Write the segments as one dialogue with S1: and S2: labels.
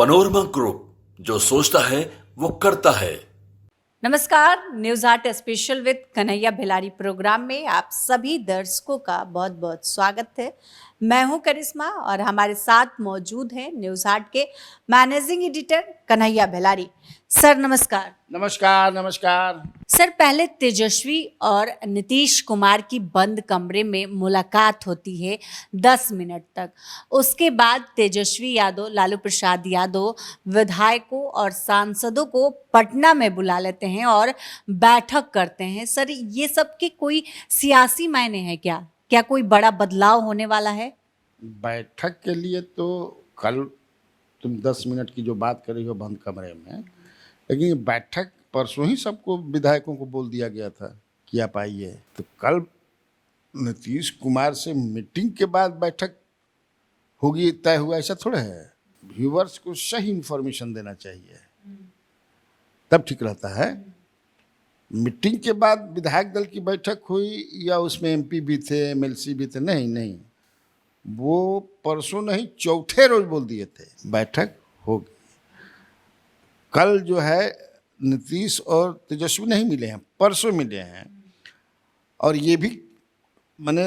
S1: Panorama group, जो सोचता है वो करता है।
S2: नमस्कार, news art special with Kanhaiya Bhilari programme में आप सभी दर्शकों का बहुत बहुत स्वागत है। मैं हूं करिश्मा और हमारे साथ मौजूद हैं न्यूज आर्ट के मैनेजिंग एडिटर कन्हैया भिलारी। सर नमस्कार।
S3: नमस्कार नमस्कार।
S2: सर, पहले तेजस्वी और नीतीश कुमार की बंद कमरे में मुलाकात होती है 10 मिनट तक। उसके बाद तेजस्वी यादव, लालू प्रसाद यादव विधायकों और सांसदों को पटना में बुला लेते हैं और बैठक करते हैं। सर, ये सब के कोई सियासी मायने हैं क्या? क्या कोई बड़ा बदलाव होने वाला है?
S3: बैठक के लिए तो कल तुम 10 मिनट की जो बात कर रही हो बंद कमरे में, लेकिन ये बैठक परसों ही सबको विधायकों को बोल दिया गया था कि आप आइए। तो कल नीतीश कुमार से मीटिंग के बाद बैठक होगी तय हुआ, ऐसा थोड़ा है। व्यूअर्स को सही इन्फॉर्मेशन देना चाहिए, तब ठीक रहता है। मीटिंग के बाद विधायक दल की बैठक हुई या उसमें एमपी भी थे, एमएलसी भी थे? नहीं, वो परसों नहीं चौथे रोज बोल दिए थे बैठक होगी। कल जो है नीतीश और तेजस्वी नहीं मिले हैं, परसों मिले हैं। और ये भी मैंने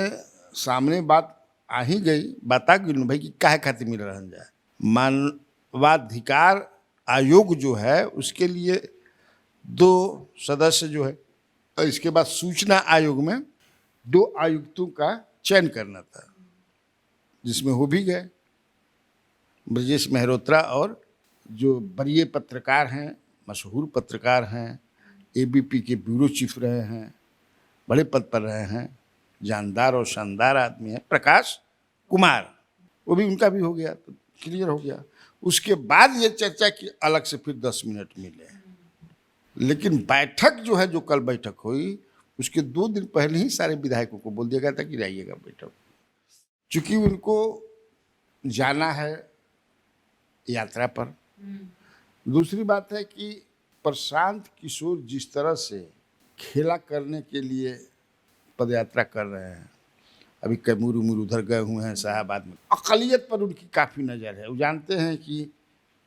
S3: सामने बात आ ही गई, बता गई भाई कि काहे खातिर मिल रहन जाए। मानवाधिकार आयोग जो है उसके लिए 2 सदस्य जो है, और इसके बाद सूचना आयोग में 2 आयुक्तों का चयन करना था, जिसमें हो भी गए ब्रजेश मेहरोत्रा और जो वरीय पत्रकार हैं, मशहूर पत्रकार हैं, एबीपी के ब्यूरो चीफ रहे हैं, बड़े पद पर रहे हैं, जानदार और शानदार आदमी है, प्रकाश कुमार, वो भी उनका भी हो गया, तो क्लियर हो गया। उसके बाद ये चर्चा की अलग से फिर 10 मिनट मिले। लेकिन बैठक जो है, जो कल बैठक हुई, उसके 2 दिन पहले ही सारे विधायकों को बोल दिया गया था कि आइएगा बैठक। चूँकि उनको जाना है यात्रा पर। दूसरी बात है कि प्रशांत किशोर जिस तरह से खेला करने के लिए पदयात्रा कर रहे हैं, अभी कैमूर उमूर उधर गए हुए हैं, साहबाद में, अक़लियत पर उनकी काफ़ी नज़र है। वो जानते हैं कि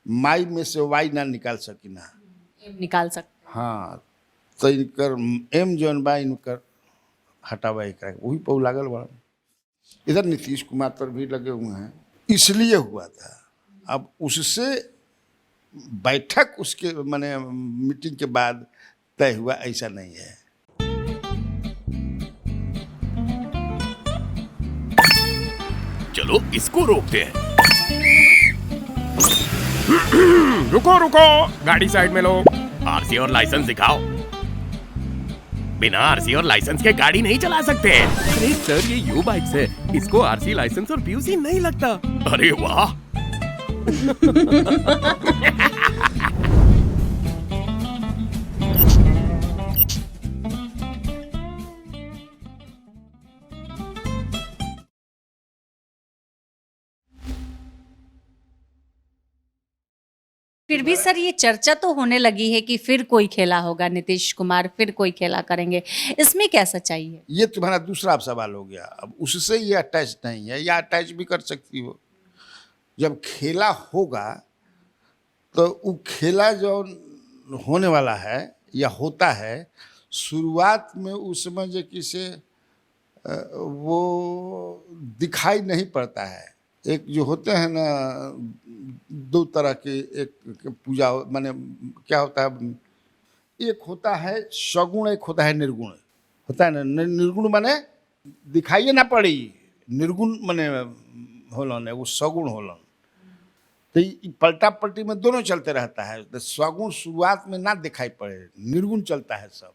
S3: माई में से वाई ना निकाल सकी ना
S2: एम निकाल सकते।
S3: हाँ, तो इनकर एम जौन बा इनकर हटावा एकरा वही पौ लागल बड़ा। इधर नीतीश कुमार पर भी लगे हुए हैं, इसलिए हुआ था। अब उससे बैठक उसके माने मीटिंग के बाद तय हुआ, ऐसा नहीं है।
S4: चलो इसको रोकते हैं। रुको, गाड़ी साइड में लो। आरसी और लाइसेंस दिखाओ। बिना आरसी और लाइसेंस के गाड़ी नहीं चला सकते। अरे सर, ये यू बाइक्स है, इसको आरसी, लाइसेंस और पीयूसी नहीं लगता। अरे वाह।
S2: फिर भी सर, ये चर्चा तो होने लगी है कि फिर कोई खेला होगा, नीतीश कुमार फिर कोई खेला करेंगे। इसमें क्या सच्चाई है?
S3: ये तुम्हारा दूसरा सवाल हो गया। अब उससे ये अटैच नहीं है, या अटैच भी कर सकती हो। जब खेला होगा तो वो खेला जो होने वाला है या होता है, शुरुआत में उस समय जो किसे वो दिखाई नहीं पड़ता है। एक जो होते हैं ना 2 तरह के, एक पूजा माने क्या होता है, एक होता है सगुण, एक होता है निर्गुण। होता है ना, निर्गुण माने दिखाइए ना पड़ी, निर्गुण माने होलन है, वो सगुण होलन। तो पलटा पलटी में दोनों चलते रहता है। तो सगुण शुरुआत में ना दिखाई पड़े, निर्गुण चलता है सब,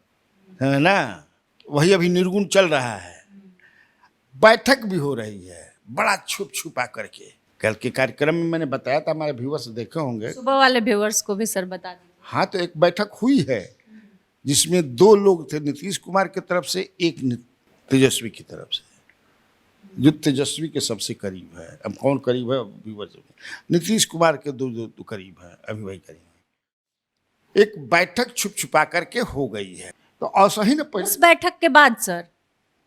S3: है ना। वही अभी निर्गुण चल रहा है। बैठक भी हो रही है बड़ा छुप छुपा करके। कल के कार्यक्रम में मैंने बताया था, हमारे व्यूअर्स देखे होंगे,
S2: सुबह वाले व्यूअर्स को भी सर बता दीजिए।
S3: हाँ, तो एक बैठक हुई है जिसमें 2 लोग थे, नीतीश कुमार की तरफ से, एक तेजस्वी की तरफ से, जो तेजस्वी के सबसे करीब है। अब कौन करीब है व्यूअर्स में, नीतीश कुमार के 2 करीब है, अभी वही करीब है। एक बैठक छुप छुपा करके हो गई है। तो ऐसा ही ना
S2: उस बैठक के बाद सर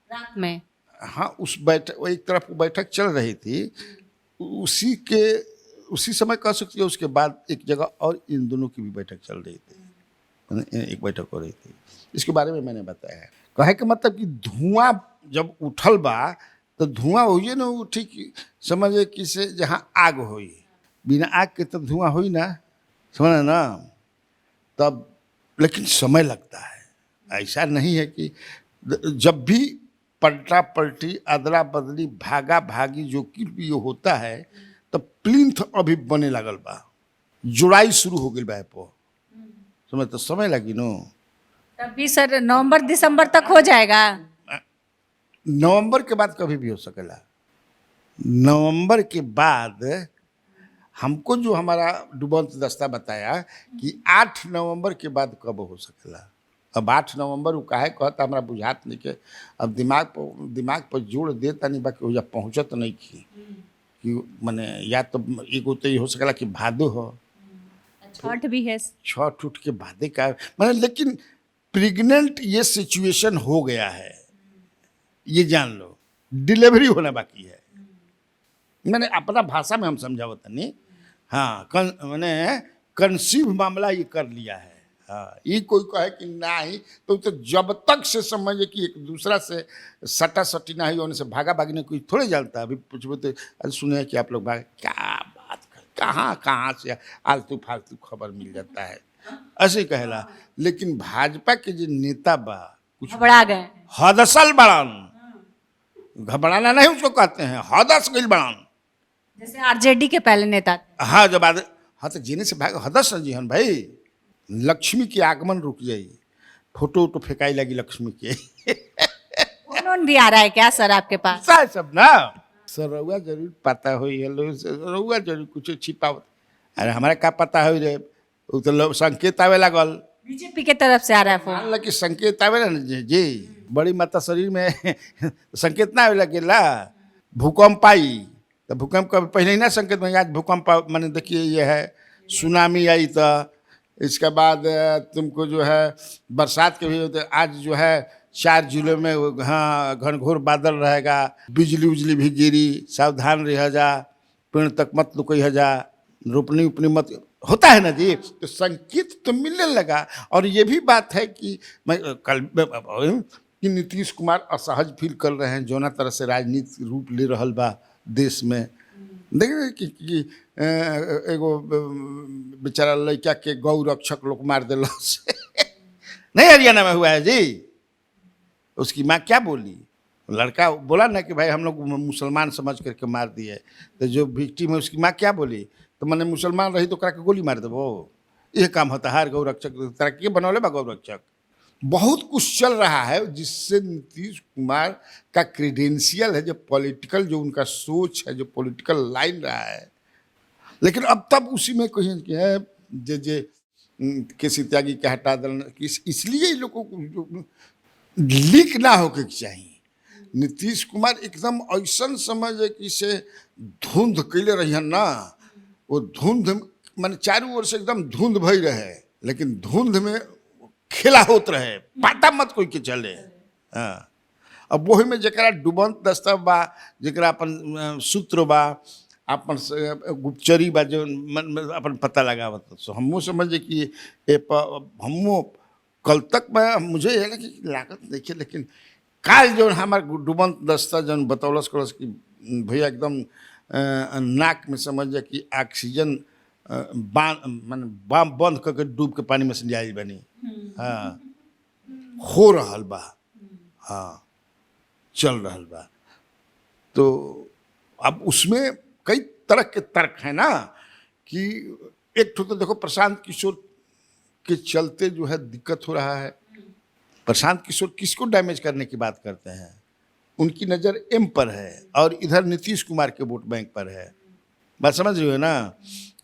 S2: रात में,
S3: हाँ, उस बैठक, एक तरफ बैठक चल रही थी, उसी के उसी समय कह सकती है। उसके बाद एक जगह और इन दोनों की भी बैठक चल रही थी, एक बैठक हो रही थी, इसके बारे में मैंने बताया है। कहे के मतलब कि धुआं जब उठल बा तो धुआं होइए ना, वो ठीक समझे कि से जहाँ आग होई, बिना आग के तब धुआं होई ना, समझ ना, तब लेकिन समय लगता है। ऐसा नहीं है कि जब भी पलटा पलटी अदला बदली भागा भागी जो कुछ भी होता है, तब प्लिंथ अभी बने लगल बा, जुड़ाई शुरू हो गई बा पो, समझ तो समय लगी नो।
S2: तब भी सर नवंबर दिसंबर तक हो जाएगा।
S3: नवंबर के बाद कभी भी हो सकेला। नवंबर के बाद हमको जो हमारा डुबंत दस्ता बताया कि 8 नवंबर के बाद कब हो सकेला। अब 8 नवंबर वो काहे कहता हमरा बुझात नहीं के, अब दिमाग पर जोड़ देता नहीं, बाकी हो पहुँचत नहीं कि मने या तो एगो तो ये हो सकेला कि भादो हो,
S2: छठ भी है।
S3: छठ उठ के भादे का मैंने, लेकिन प्रेग्नेंट ये सिचुएशन हो गया है, ये जान लो, डिलीवरी होना बाकी है। मैंने अपना भाषा में हम समझावत नहीं, हाँ मैंने कंसीव मामला ये कर लिया है। हाँ, ये कोई कहे कि नहीं तो जब तक से समझे कि एक दूसरा से सटा सटी ना ही होने से भागा भागने कोई थोड़े जानता। अभी पूछबो तो आज सुने कि आप लोग भाग, क्या बात कर, कहाँ से आलतू फालतू खबर मिल जाता है, ऐसे कहला। लेकिन भाजपा के जो नेता बा कुछ
S2: घबरा गए,
S3: हदसल बड़ान, घबराना नहीं उसको कहते हैं, हदस गइल बड़ान,
S2: जैसे आरजेडी के पहले नेता थे।
S3: हाँ जब हाँ तो जीने से भाग हदस जी हन भाई, लक्ष्मी के आगमन रुक जाई, फोटो वोटो फेंकाई लगी लक्ष्मी के।
S2: फोन भी आ रहा है क्या सर आपके पास?
S3: सब ना सर रउआ जरूर पता हो, रउआ जरूर कुछ छिपा, अरे हमारा क्या पता हो रे, वो तो संकेत आवे लागल,
S2: बीजेपी के तरफ से आ रहा है फोन।
S3: मान लो कि संकेत आवे ना जी, बड़ी माता शरीर में संकेत ना आवे लगेला, भूकंप आई तो भूकंप का पहले ही ना संकेत में, आज भूकंप मैंने देखिए ये है, सुनामी आई तो इसके बाद तुमको जो है बरसात के भी होते, आज जो है 4 जिलों में हाँ घनघोर बादल रहेगा, बिजली उजली भी गिरी, सावधान रह जा, पेड़ तक मत लुकई जा, रोपनी उपनी मत, होता है ना जी। तो संकेत तो मिलने लगा। और ये भी बात है कि मैं कल कि नीतीश कुमार असहज फील कर रहे हैं, जोना तरह से राजनीति रूप ले रहल बा देश में। देखिए कि एगो बेचारा लड़का के गौ रक्षक लोग मार दिल नहीं, हरियाणा में हुआ है जी। उसकी माँ क्या बोली, लड़का बोला ना कि भाई हम लोग मुसलमान समझ करके मार दिए, तो जो विक्टिम है उसकी माँ क्या बोली, तो मैंने मुसलमान रही तो करा के गोली मार देवो, ये काम होता है गौ रक्षक, तरह के बनौले बा गौ रक्षक। बहुत कुछ चल रहा है जिससे नीतीश कुमार का क्रेडेंशियल है, जो पॉलिटिकल जो उनका सोच है, जो पॉलिटिकल लाइन रहा है। लेकिन अब तब उसी में कहीं है जे केसी त्यागी के हटा देना, इसलिए लोगों को लीक ना होके चाहिए। नीतीश कुमार एकदम ऐसा समझे कि से धुंध कैले रही ना, वो धुंध मान चारों ओर से एकदम धुंध भई रहे, लेकिन धुंध में खेला होत रहे, पाटा मत कोई के चले। हाँ, अब वही में जरा डुबंत दस्ता बा, जरा अपन सूत्र बा, अपन गुप्तचरी बा, जो अपन पता लगावत, तो हमो समझे कि हमो कल तक मैं मुझे ये कि लागत देखिए, लेकिन काल जो हमार डुबंत दस्ता जो बतौलस करस कि भैया एकदम नाक में समझे कि ऑक्सीजन बंद करके डूब के पानी में से आई बनी। हाँ, हो रहल बा, हाँ चल रहल बा। तो अब उसमें कई तरह के तर्क हैं ना, कि एक तो देखो प्रशांत किशोर के चलते जो है दिक्कत हो रहा है। प्रशांत किशोर किसको डैमेज करने की बात करते हैं, उनकी नज़र एम पर है और इधर नीतीश कुमार के वोट बैंक पर है, बात समझ रहे हो ना।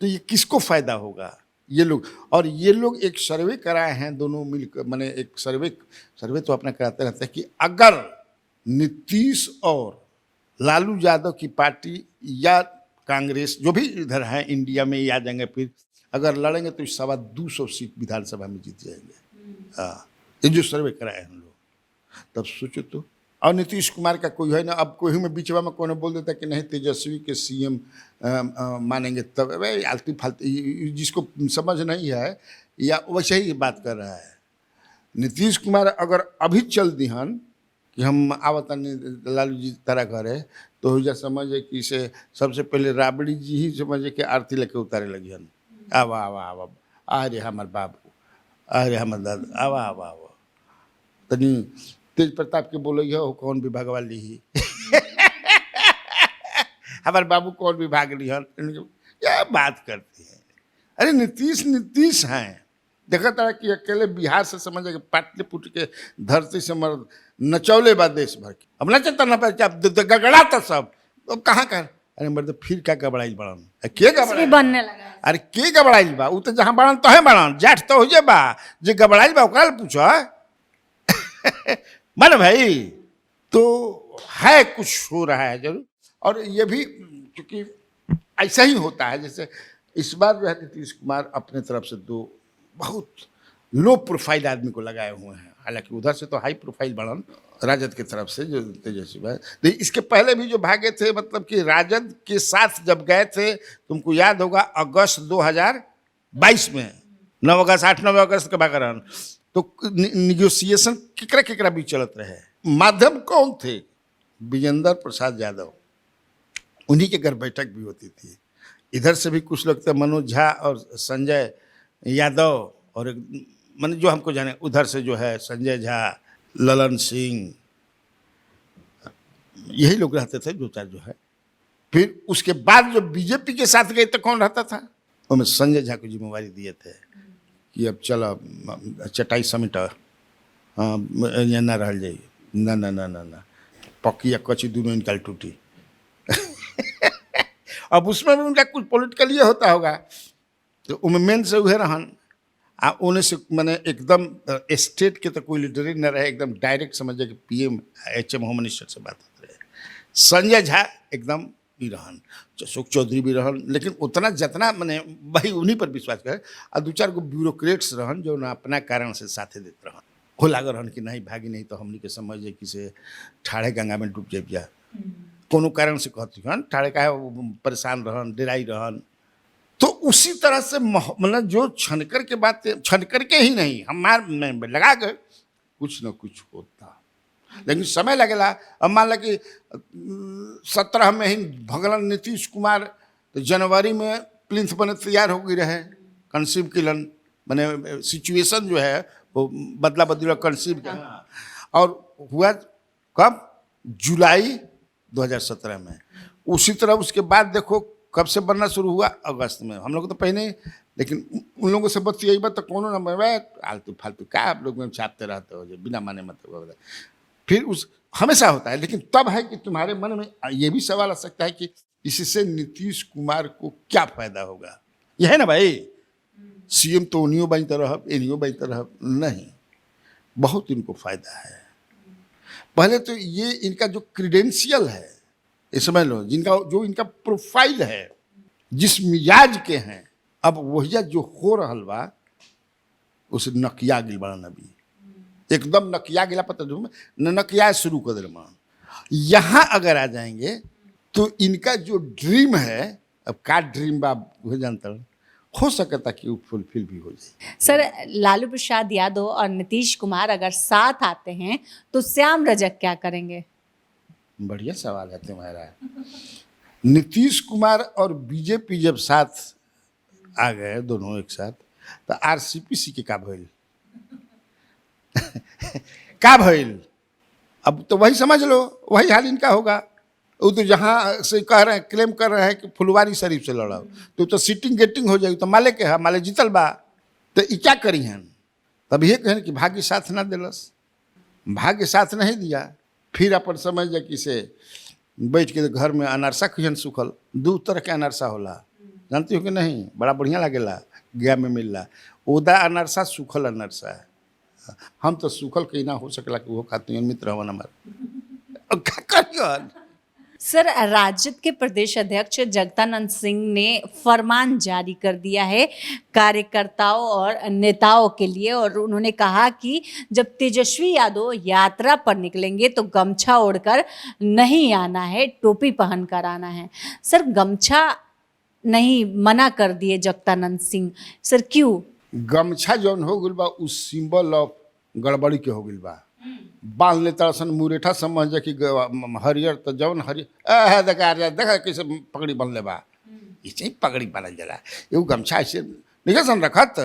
S3: तो ये किसको फायदा होगा, ये लोग। और ये लोग एक सर्वे कराए हैं दोनों मिलकर, मैंने एक सर्वे तो अपना कराते रहते हैं कि अगर नीतीश और लालू यादव की पार्टी या कांग्रेस जो भी इधर है इंडिया में या जाएंगे, फिर अगर लड़ेंगे तो 225 सीट विधानसभा में जीत जाएंगे। हाँ, ये जो सर्वे कराए हम लोग, तब सोचो तो और नीतीश कुमार का कोई है ना, अब कोई में बीचवा में कोई बोल देता कि नहीं तेजस्वी के सीएम मानेंगे, तब भाई आलतू फालतू जिसको समझ नहीं है या वैसे ही बात कर रहा है। नीतीश कुमार अगर अभी चल दिहन कि हम आवतनी लालू जी तरह करे, तो जा समझे कि इसे सबसे पहले राबड़ी जी ही समझे कि आरती लेके उतारे लगिहन। आवा आवा आवा, अरे हमार बाबू, अरे हमार दादा, आवा आवा आवा, तनी तेज प्रताप के बोलो हो कौन विभाग वाली ही हमारे बाबू कौन विभाग लिहन, क्या बात करते हैं। अरे नीतीश हैं, देखा था कि अकेले बिहार से समझे कि पाटलिपुत्र के धरती से मर्द नचौले बा देश भर के, अब नचता न गड़गड़ाता सब, तो कहाँ कर। अरे मर्द फिर क्या गबड़ाइल बड़न, के गबड़ाइल
S2: बनने लगा।
S3: अरे के गबड़ाइल बा, उ तो जहाँ बड़न तो है बड़न, जाट तो हो जे बा, जे गबड़ाइल बा ओकरा पूछो मन भाई। तो है कुछ हो रहा है जरूर, और ये भी क्योंकि ऐसा ही होता है। जैसे इस बार जो है नीतीश कुमार अपने तरफ से दो बहुत लो प्रोफाइल आदमी को लगाए हुए हैं, हालांकि उधर से तो हाई प्रोफाइल बढ़न राजद की तरफ से जो तेजस्वी भाई। इसके पहले भी जो भागे थे, मतलब कि राजद के साथ जब गए थे, तुमको याद होगा अगस्त 2022 में 9 अगस्त 8-9 अगस्त के बागरन, तो निगोसिएशन केकरा भी चलत रहे। माध्यम कौन थे? विजेंद्र प्रसाद यादव, उन्हीं के घर बैठक भी होती थी। इधर से भी कुछ लोग थे, मनोज झा और संजय यादव, और मैंने जो हमको जाने उधर से जो है संजय झा, ललन सिंह, यही लोग रहते थे दो चार जो है। फिर उसके बाद जो बीजेपी के साथ गए तो कौन रहता था? उनमें संजय झा को जिम्मेवारी दिए थे कि अब चलो चटाई समेट, हाँ यहाँ ना रह जाइए, ना ना ना ना ना, पक्की या कच्ची दोनों निकाल टूटी अब उसमें भी उनका कुछ पॉलिटिकल ये होता होगा, तो उनमें मेन से उहे रहन आ उन्हें से मैंने एकदम स्टेट के तो कोई लीडर ही न रहे, एकदम डायरेक्ट समझे कि पीएम HM होम मिनिस्टर से बात होती रहे। संजय झा एकदम भी रहन, अशोक चौधरी भी रहन, लेकिन उतना जितना मैंने वही उन्हीं पर विश्वास करे। और दो चार गो ब्यूरोक्रेट्स रहन जो ना अपना कारण से साथे देते रहन, हो लाग रहन कि नहीं भागी नहीं तो हमनी के समझे कि से ठाड़े गंगा में डूब जाए जा, कोनो कारण से कहती हन ठाड़े का परेशान रहन, डेराई रहन। तो उसी तरह से मतलब जो छनकर के बात, छनकर के ही नहीं हमार में लगा के कुछ न कुछ होता, लेकिन समय लगेला। अब मान ला कि 17 में ही भगलन नीतीश कुमार, तो जनवरी में प्लिंथ बने तैयार हो गई रहे, कंसीव किलन मैंने सिचुएशन जो है वो बदला बदला कंसीव का, और हुआ कब? जुलाई 2017 में। उसी तरह उसके बाद देखो कब से बनना शुरू हुआ? अगस्त में। हम लोग तो पहले, लेकिन उन लोगों से बस यही बात, तो कौन ना आलतू फालतू क्या आप लोग में छापते रहते हो जो बिना माने मतलब। फिर उस हमेशा होता है, लेकिन तब है कि तुम्हारे मन में ये भी सवाल आ सकता है कि इससे नीतीश कुमार को क्या फायदा होगा? यह है ना भाई, सीएम तो उन्हीं बन तरह इन्हीं बन तरह नहीं, बहुत इनको फायदा है। पहले तो ये इनका जो क्रीडेंशियल है, ये समझ लो, जिनका जो इनका प्रोफाइल है, जिस मिजाज के हैं, अब वही जो हो रहा बा उसे नकिया गिल बड़ा नबी, एकदम नकिया गिला पता नकिया शुरू कर दे। यहाँ अगर आ जाएंगे तो इनका जो ड्रीम है, अब का ड्रीम बा हो जानता, हो सकता कि वो फुलफिल भी हो जाए।
S2: सर, लालू प्रसाद यादव और नीतीश कुमार अगर साथ आते हैं तो श्याम रजक क्या करेंगे?
S3: बढ़िया सवाल है तुम्हारा। नीतीश कुमार और बीजेपी जब साथ आ गए दोनों एक साथ, तो RCPC के का भइल का भइल? अब तो वही समझ लो, वही हाल इनका होगा। वो तो जहाँ से कह रहे हैं, क्लेम कर रहे हैं कि फुलवारी शरीफ से लड़ा, तो सीटिंग गेटिंग हो जाएगी, तो माले के है, माले जीतल बा, तो ये क्या करी हैं? तब ये कहें कि भाग्य साथ ना दिलस, भाग्य साथ नहीं दिया, फिर अपन समझ जाए कि से बैठ के घर में अनारसा खियन सूखल, 2 तरह के अनारसा होला, जानती हो कि नहीं? बड़ा बढ़िया लगेला, गया में मिलला, ओदा अनारसा सूखल अनारसा है। हम तो सूखल कहीं ना हो सकला कि वो खाते हैं मित्र हवन हमारे, क्या करियन?
S2: सर, राजद के प्रदेश अध्यक्ष जगदानंद सिंह ने फरमान जारी कर दिया है कार्यकर्ताओं और नेताओं के लिए, और उन्होंने कहा कि जब तेजस्वी यादव यात्रा पर निकलेंगे तो गमछा ओढ़कर नहीं आना है, टोपी पहनकर आना है। सर, गमछा नहीं मना कर दिए जगदानंद सिंह, सर क्यों?
S3: गमछा जौन हो गइल बा उस सिंबल ऑफ गड़बड़ी के हो गइल बा। बांध लेता सन मुरेठा समझ जा कि हरियर तो जौन हरियर देखा कैसे पगड़ी बन ले बा, ऐसे ही पगड़ी बनल जला। एगो गमछा ऐसे नहीं सन रखत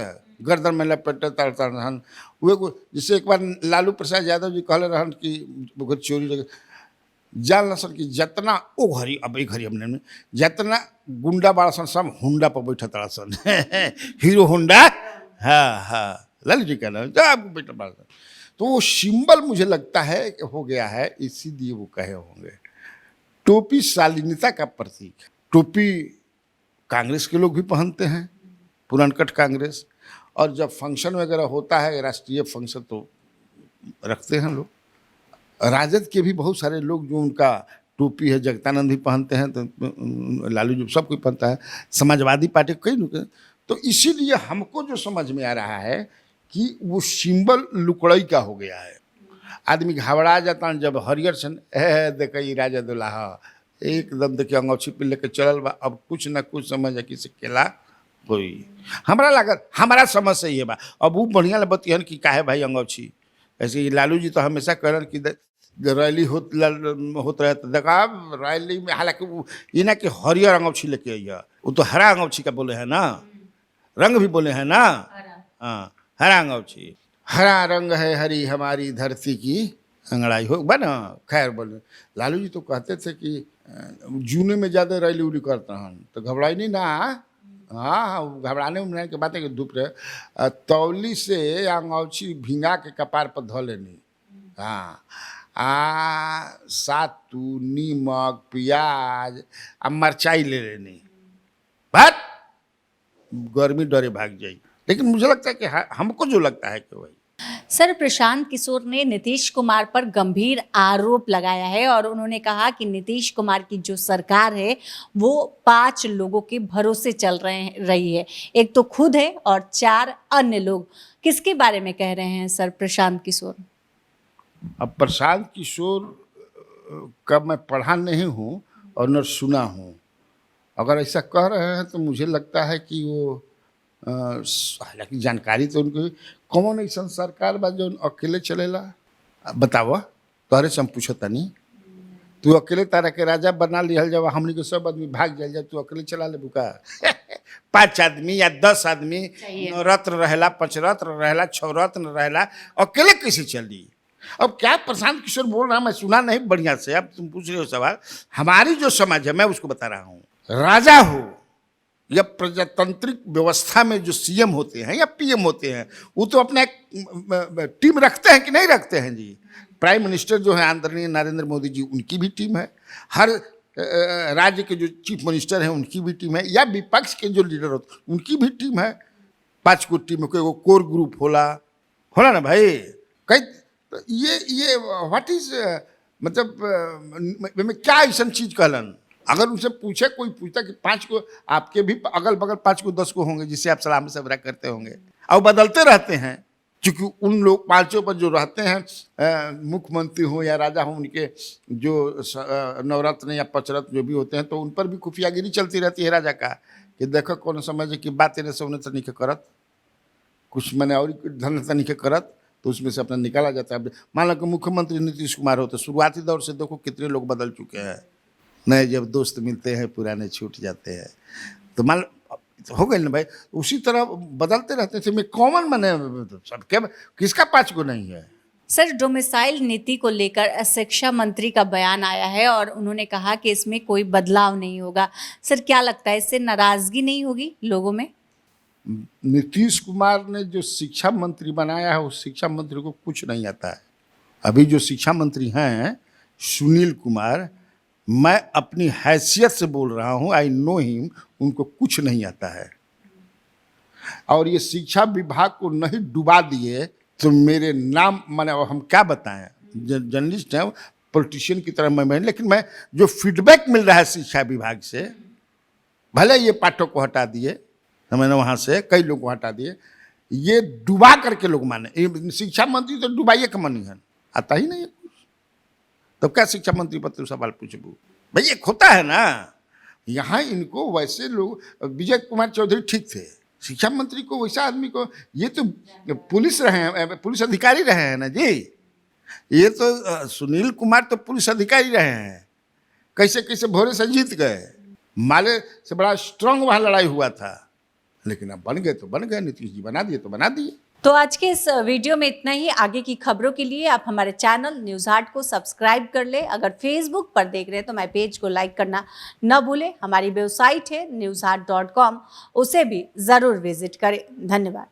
S3: गर्दन में लपेटे तरतर रहन। वो जैसे एक बार लालू प्रसाद यादव जी कहले रहन कि चोरी जान सन कि जितना ओ घड़ी अब एक घड़ी हमने जितना गुंडा बाड़ा सन सब हुंडा पर बैठा तड़ा सन हीरो होंडा। हाँ हाँ, लालू जी का नाम बैठा बाड़ा सन। तो वो सिंबल मुझे लगता है हो गया है, इसीलिए वो कहे होंगे। टोपी शालीनता का प्रतीक है। टोपी कांग्रेस के लोग भी पहनते हैं, पुरानकट कांग्रेस, और जब फंक्शन वगैरह होता है राष्ट्रीय फंक्शन तो रखते हैं लोग। राजद के भी बहुत सारे लोग जो उनका टोपी है, जगदानंद भी पहनते हैं, तो लालू जी सब कोई पहनता है, समाजवादी पार्टी कई लोग। तो इसीलिए हमको जो समझ में आ रहा है कि वो सिंबल लुकड़ई का हो गया है। आदमी घबरा जाता है जब हरियर से देखिए राजा दुल्हा एकदम देखिए अंगौछी पे लेके चलल बा, अब कुछ ना कुछ समझ कि से केला कोई हमारा लागत हमारा समझ से ही है बा। अब वो बढ़िया बतियन कि काहे भाई अंगौछी। ऐसे ही लालू जी तो हमेशा कहन कि रैली होत रहे तो देखा रैली में, हालांकि वो ये ना कि हरियर अंगौछी लेके आइया, वो तो हरा अंगौछी का बोले है ना, रंग भी बोले हैं ना। हाँ, हरा अंगौछी, हरा रंग है हरी हमारी धरती की अंगड़ाई हो बा ना। खैर बोले लालू जी तो कहते थे कि जूने में ज़्यादा रैली उली करते हैं तो घबराई नहीं ना। हाँ, घबराने उमराने के बात है कि धूप रहे तौली से अंगौछी भिंगा के कपार पर धो लेनी। हाँ, सातू नीमक प्याज आ मरचाई ले लेनी, बट गर्मी डरे भाग जाई। लेकिन मुझे लगता है कि हमको जो लगता है कि वही।
S2: सर, प्रशांत किशोर ने नीतीश कुमार पर गंभीर आरोप लगाया है और उन्होंने कहा कि नीतीश कुमार की जो सरकार है वो 5 लोगों के भरोसे चल रही है, एक तो खुद है और 4 अन्य लोग। किसके बारे में कह रहे हैं सर प्रशांत किशोर?
S3: अब प्रशांत किशोर का मैं पढ़ा नहीं हूँ और न सुना हूँ। अगर ऐसा कह रहे हैं तो मुझे लगता है कि वो हालांकि जानकारी तो उनको कौन ऐसा सरकार बा जो अकेले चलेला बताव तोहरे से हम पूछता नहीं। तू अकेले तारा के राजा बना लिहल जब हमनी के सब आदमी भाग जाए जब तू अकेले चला ले बुका 5 आदमी या 10 आदमी रत्न रहेला, 5 रत्न रहेला, 6 रत्न रहेला, अकेले कैसे चली? अब क्या प्रशांत किशोर बोल रहा मैं सुना नहीं बढ़िया से। अब तुम पूछ रहे हो सवाल, हमारी जो समाज है मैं उसको बता रहा हूँ। राजा हो या प्रजातांत्रिक व्यवस्था में जो सीएम होते हैं या पीएम होते हैं वो तो अपना एक टीम रखते हैं कि नहीं रखते हैं जी। प्राइम मिनिस्टर जो है आदरणीय नरेंद्र मोदी जी, उनकी भी टीम है। हर राज्य के जो चीफ मिनिस्टर हैं उनकी भी टीम है, या विपक्ष के जो लीडर होते हैं उनकी भी टीम है। 5 को टीम है, कोई कोर ग्रुप होला ना भाई। कई तो ये व्हाट इज मतलब में क्या ऐसा चीज कहलन? अगर उनसे पूछे, कोई पूछता कि 5 को आपके भी अगल बगल 5 को 10 को होंगे जिससे आप सलाम सबरा करते होंगे, और बदलते रहते हैं क्योंकि उन लोग 5 पर जो रहते हैं मुख्यमंत्री हो या राजा हो, उनके जो नवरत्न या 5 रत्न जो भी होते हैं तो उन पर भी खुफियागिरी चलती रहती है राजा का कि देखो कौन समझे कि बात तेरे से उन्हें तनिक करत कुछ मैंने और धन तनिक करत तो उसमें से अपना निकाला जाता है। मान लो कि मुख्यमंत्री नीतीश कुमार हो तो शुरुआती दौर से देखो कितने लोग बदल चुके हैं। नए जब दोस्त मिलते हैं पुराने छूट जाते हैं, तो मान हो गए ना भाई। उसी तरह बदलते रहते थे। मैं कॉमन मैंने सबके किसका 5 को नहीं है।
S2: सर, डोमिसाइल नीति को लेकर शिक्षा मंत्री का बयान आया है और उन्होंने कहा कि इसमें कोई बदलाव नहीं होगा। सर, क्या लगता है इससे नाराजगी नहीं होगी लोगों में?
S3: नीतीश कुमार ने जो शिक्षा मंत्री बनाया है उस शिक्षा मंत्री को कुछ नहीं आता है। अभी जो शिक्षा मंत्री हैं सुनील कुमार, मैं अपनी हैसियत से बोल रहा हूँ, आई नो हिम, उनको कुछ नहीं आता है। और ये शिक्षा विभाग को नहीं डुबा दिए तो मेरे नाम माने हम क्या बताएं, जर्नलिस्ट हैं, पॉलिटिशियन की तरह मैं, लेकिन मैं जो फीडबैक मिल रहा है शिक्षा विभाग से, भले ये पाठक को हटा दिए, मैंने वहाँ से कई लोग को हटा दिए, ये डुबा करके लोग माने। ये शिक्षा मंत्री तो डुबाइए का मन है, आता ही नहीं है कुछ, तो क्या शिक्षा मंत्री पर सवाल पूछबू? भाई एक होता है ना, यहाँ इनको वैसे लोग, विजय कुमार चौधरी ठीक थे, शिक्षा मंत्री को वैसा आदमी को, ये तो पुलिस रहे हैं, पुलिस अधिकारी रहे हैं ना जी, ये तो सुनील कुमार तो पुलिस अधिकारी रहे हैं, कैसे कैसे भोरे से जीत गए, माले से बड़ा स्ट्रांग वहाँ लड़ाई हुआ था, लेकिन अब बन गए तो बन गए, नीतीश जी बना दिए तो बना दिए।
S2: तो आज के इस वीडियो में इतना ही। आगे की खबरों के लिए आप हमारे चैनल न्यूज़ हाट को सब्सक्राइब कर ले। अगर फेसबुक पर देख रहे हैं तो हमारे पेज को लाइक करना न भूलें। हमारी वेबसाइट है newshat.com, उसे भी ज़रूर विजिट करें। धन्यवाद।